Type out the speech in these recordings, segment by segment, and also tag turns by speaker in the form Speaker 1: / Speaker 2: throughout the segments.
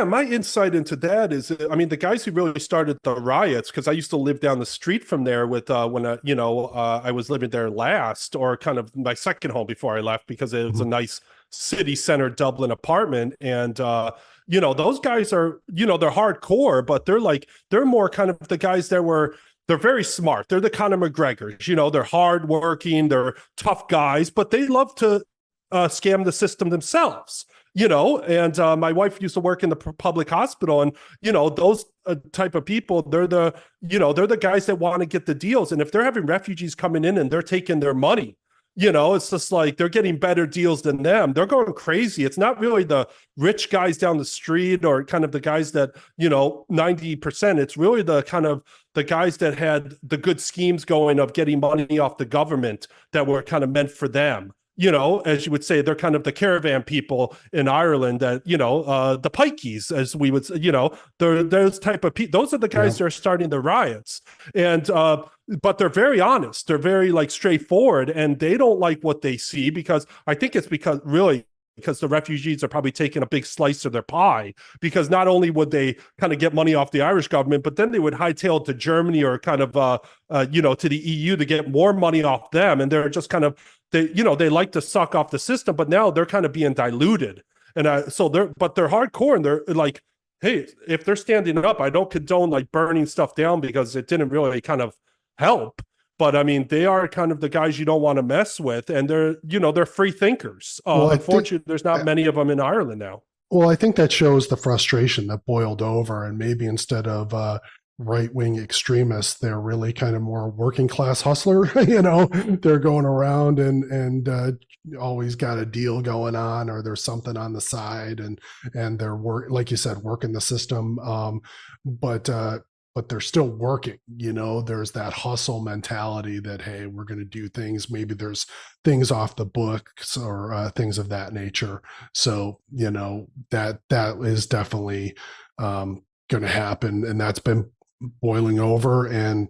Speaker 1: my insight into that is, I mean, the guys who really started the riots, because I used to live down the street from there with when I was living there last, or kind of my second home before I left, because it was a
Speaker 2: Mhm.
Speaker 1: nice city center Dublin apartment, and those guys are, they're hardcore, but they're more kind of the guys that were. They're very smart. They're the Conor McGregors. They're hardworking. They're tough guys, but they love to scam the system themselves. And my wife used to work in the public hospital, and those type of people, they're the guys that want to get the deals, and if they're having refugees coming in and they're taking their money, it's just like they're getting better deals than them. They're going crazy. It's not really the rich guys down the street or kind of the guys that 90%. It's really the kind of the guys that had the good schemes going of getting money off the government that were kind of meant for them. As you would say, they're kind of the caravan people in Ireland that, the pikeys, as we would say, they're those type of people. Those are the
Speaker 2: Yeah.
Speaker 1: guys that are starting the riots. And, but they're very honest. They're very like straightforward, and they don't like what they see, because I think it's because the refugees are probably taking a big slice of their pie, because not only would they kind of get money off the Irish government, but then they would hightail it to Germany or kind of, to the EU to get more money off them. And they're just kind of, they like to suck off the system, but now they're kind of being diluted. And they're hardcore, and they're like, hey, if they're standing up, I don't condone like burning stuff down, because it didn't really kind of help. But I mean, they are kind of the guys you don't want to mess with, and they're free thinkers.
Speaker 2: Well, I think
Speaker 1: Unfortunately, there's not many of them in Ireland now.
Speaker 2: Well, I think that shows the frustration that boiled over, and maybe instead of right wing extremists, they're really kind of more working class hustler. They're going around and always got a deal going on, or there's something on the side, and they're like you said, working the system. But but they're still working. There's that hustle mentality that, hey, we're going to do things. Maybe there's things off the books, or things of that nature. So that is definitely going to happen, and that's been boiling over. And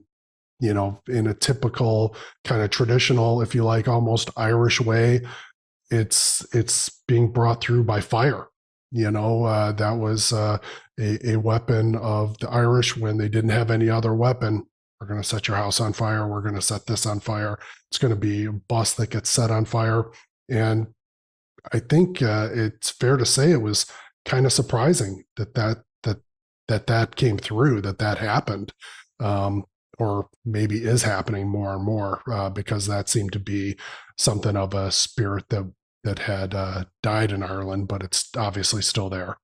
Speaker 2: in a typical kind of traditional, if you like, almost Irish way, it's being brought through by fire. That was a weapon of the Irish when they didn't have any other weapon. We're going to set your house on fire. We're going to set this on fire. It's going to be a bus that gets set on fire. And I think it's fair to say it was kind of surprising that came through, that happened, or maybe is happening more and more, because that seemed to be something of a spirit that had died in Ireland, but it's obviously still there.